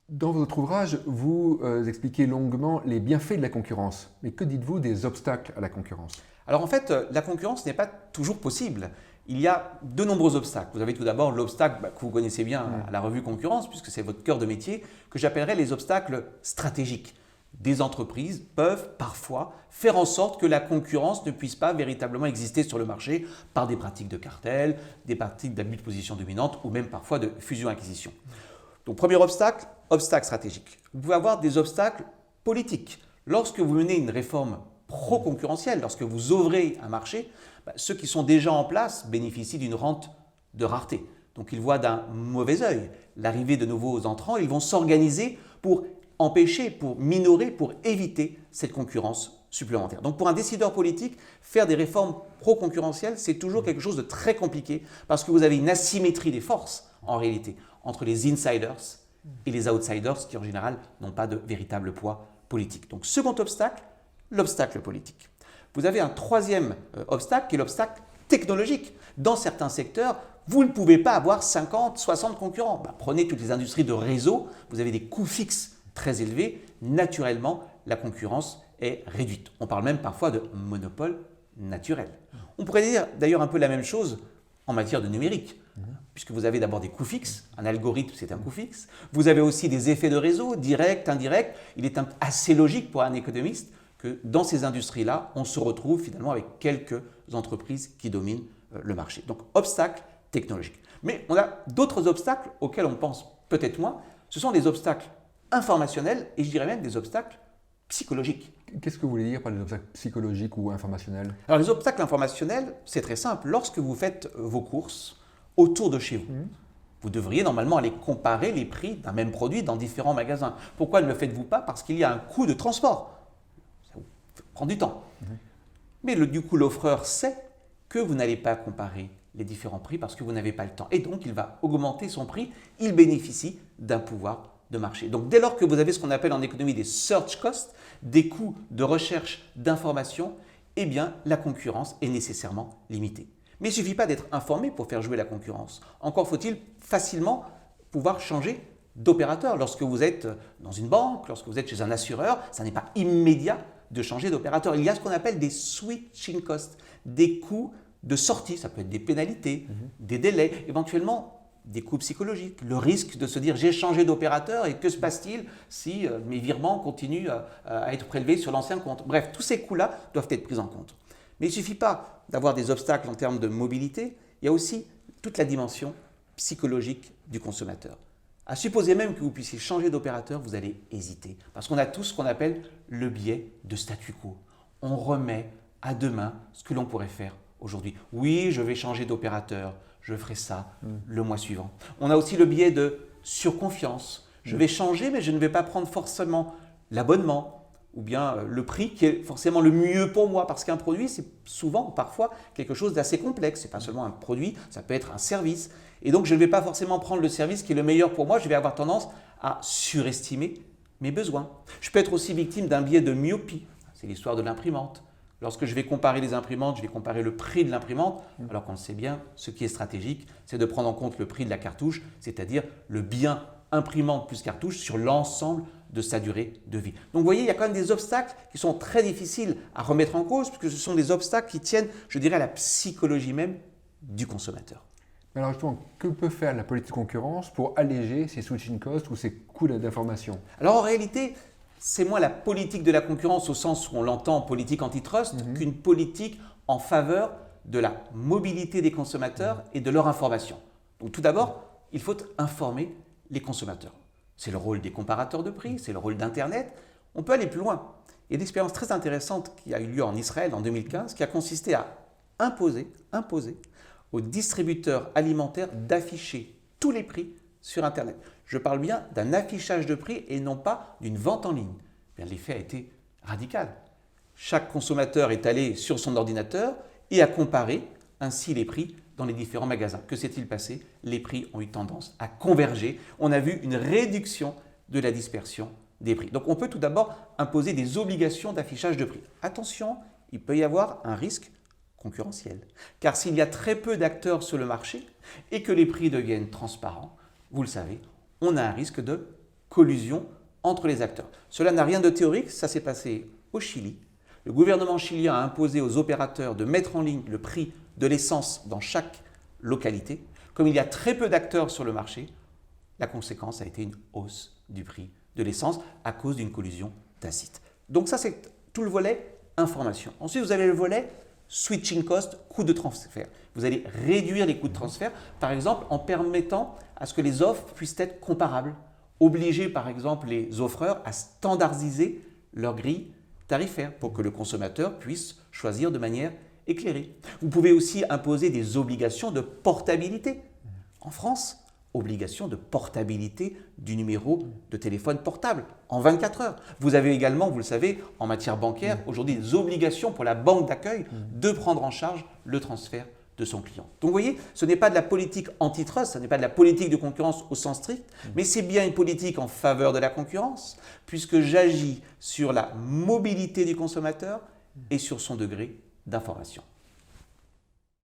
Dans votre ouvrage, vous expliquez longuement les bienfaits de la concurrence. Mais que dites-vous des obstacles à la concurrence? Alors en fait, la concurrence n'est pas toujours possible. Il y a de nombreux obstacles. Vous avez tout d'abord l'obstacle que vous connaissez bien à la revue Concurrence, puisque c'est votre cœur de métier, que j'appellerais les obstacles stratégiques. Des entreprises peuvent parfois faire en sorte que la concurrence ne puisse pas véritablement exister sur le marché par des pratiques de cartel, des pratiques d'abus de position dominante ou même parfois de fusion-acquisition. Donc premier obstacle, obstacle stratégique. Vous pouvez avoir des obstacles politiques. Lorsque vous menez une réforme pro-concurrentielle, lorsque vous ouvrez un marché, ceux qui sont déjà en place bénéficient d'une rente de rareté. Donc ils voient d'un mauvais œil l'arrivée de nouveaux entrants, ils vont s'organiser pour empêcher, pour minorer, pour éviter cette concurrence supplémentaire. Donc pour un décideur politique, faire des réformes pro-concurrentielles, c'est toujours quelque chose de très compliqué parce que vous avez une asymétrie des forces en réalité entre les insiders et les outsiders qui en général n'ont pas de véritable poids politique. Donc second obstacle, l'obstacle politique. Vous avez un troisième obstacle qui est l'obstacle technologique. Dans certains secteurs, vous ne pouvez pas avoir 50, 60 concurrents. Prenez toutes les industries de réseau, vous avez des coûts fixes très élevés. Naturellement, la concurrence est réduite. On parle même parfois de monopole naturel. On pourrait dire d'ailleurs un peu la même chose en matière de numérique, puisque vous avez d'abord des coûts fixes, un algorithme c'est un coût fixe, vous avez aussi des effets de réseau, directs, indirects. Il est assez logique pour un économiste que dans ces industries-là, on se retrouve finalement avec quelques entreprises qui dominent le marché. Donc, obstacles technologiques. Mais on a d'autres obstacles auxquels on pense peut-être moins. Ce sont des obstacles informationnels et je dirais même des obstacles psychologiques. Qu'est-ce que vous voulez dire par des obstacles psychologiques ou informationnels? Alors, les obstacles informationnels, c'est très simple. Lorsque vous faites vos courses autour de chez vous, vous devriez normalement aller comparer les prix d'un même produit dans différents magasins. Pourquoi ne le faites-vous pas? Parce qu'il y a un coût de transport. Prend du temps. Mais du coup, l'offreur sait que vous n'allez pas comparer les différents prix parce que vous n'avez pas le temps. Et donc, il va augmenter son prix. Il bénéficie d'un pouvoir de marché. Donc, dès lors que vous avez ce qu'on appelle en économie des search costs, des coûts de recherche d'information, eh bien, la concurrence est nécessairement limitée. Mais il ne suffit pas d'être informé pour faire jouer la concurrence. Encore faut-il facilement pouvoir changer d'opérateur. Lorsque vous êtes dans une banque, lorsque vous êtes chez un assureur, ça n'est pas immédiat de changer d'opérateur. Il y a ce qu'on appelle des switching costs, des coûts de sortie, ça peut être des pénalités, des délais, éventuellement des coûts psychologiques, le risque de se dire j'ai changé d'opérateur et que se passe-t-il si mes virements continuent à être prélevés sur l'ancien compte. Bref, tous ces coûts-là doivent être pris en compte. Mais il ne suffit pas d'avoir des obstacles en termes de mobilité, il y a aussi toute la dimension psychologique du consommateur. À supposer même que vous puissiez changer d'opérateur, vous allez hésiter. Parce qu'on a tous ce qu'on appelle le biais de statu quo. On remet à demain ce que l'on pourrait faire aujourd'hui. Oui, je vais changer d'opérateur, je ferai ça le mois suivant. On a aussi le biais de surconfiance. Je vais changer, mais je ne vais pas prendre forcément l'abonnement ou bien le prix qui est forcément le mieux pour moi. Parce qu'un produit, c'est souvent, parfois, quelque chose d'assez complexe. Ce n'est pas seulement un produit, ça peut être un service. Et donc, je ne vais pas forcément prendre le service qui est le meilleur pour moi. Je vais avoir tendance à surestimer mes besoins. Je peux être aussi victime d'un biais de myopie. C'est l'histoire de l'imprimante. Lorsque je vais comparer les imprimantes, je vais comparer le prix de l'imprimante, alors qu'on le sait bien, ce qui est stratégique, c'est de prendre en compte le prix de la cartouche, c'est-à-dire le bien imprimante plus cartouche sur l'ensemble de sa durée de vie. Donc vous voyez, il y a quand même des obstacles qui sont très difficiles à remettre en cause, puisque ce sont des obstacles qui tiennent, je dirais, à la psychologie même du consommateur. Alors justement, que peut faire la politique de concurrence pour alléger ces switching costs ou ces coûts d'information? Alors en réalité, c'est moins la politique de la concurrence au sens où on l'entend en politique antitrust qu'une politique en faveur de la mobilité des consommateurs et de leur information. Donc tout d'abord, il faut informer les consommateurs. C'est le rôle des comparateurs de prix, c'est le rôle d'Internet. On peut aller plus loin. Il y a une expérience très intéressante qui a eu lieu en Israël en 2015 qui a consisté à imposer aux distributeurs alimentaires d'afficher tous les prix sur Internet. Je parle bien d'un affichage de prix et non pas d'une vente en ligne. L'effet a été radical. Chaque consommateur est allé sur son ordinateur et a comparé ainsi les prix dans les différents magasins. Que s'est-il passé? Les prix ont eu tendance à converger. On a vu une réduction de la dispersion des prix. Donc on peut tout d'abord imposer des obligations d'affichage de prix. Attention, il peut y avoir un risque concurrentiel. Car s'il y a très peu d'acteurs sur le marché et que les prix deviennent transparents, vous le savez, on a un risque de collusion entre les acteurs. Cela n'a rien de théorique, ça s'est passé au Chili. Le gouvernement chilien a imposé aux opérateurs de mettre en ligne le prix de l'essence dans chaque localité. Comme il y a très peu d'acteurs sur le marché, la conséquence a été une hausse du prix de l'essence à cause d'une collusion tacite. Donc ça, c'est tout le volet information. Ensuite, vous avez le volet switching cost, coût de transfert. Vous allez réduire les coûts de transfert, par exemple, en permettant à ce que les offres puissent être comparables. Obliger, par exemple, les offreurs à standardiser leur grille tarifaire pour que le consommateur puisse choisir de manière éclairée. Vous pouvez aussi imposer des obligations de portabilité. En France, obligation de portabilité du numéro de téléphone portable en 24 heures. Vous avez également, vous le savez, en matière bancaire, aujourd'hui des obligations pour la banque d'accueil de prendre en charge le transfert de son client. Donc vous voyez, ce n'est pas de la politique antitrust, ce n'est pas de la politique de concurrence au sens strict, mais c'est bien une politique en faveur de la concurrence, puisque j'agis sur la mobilité du consommateur et sur son degré d'information.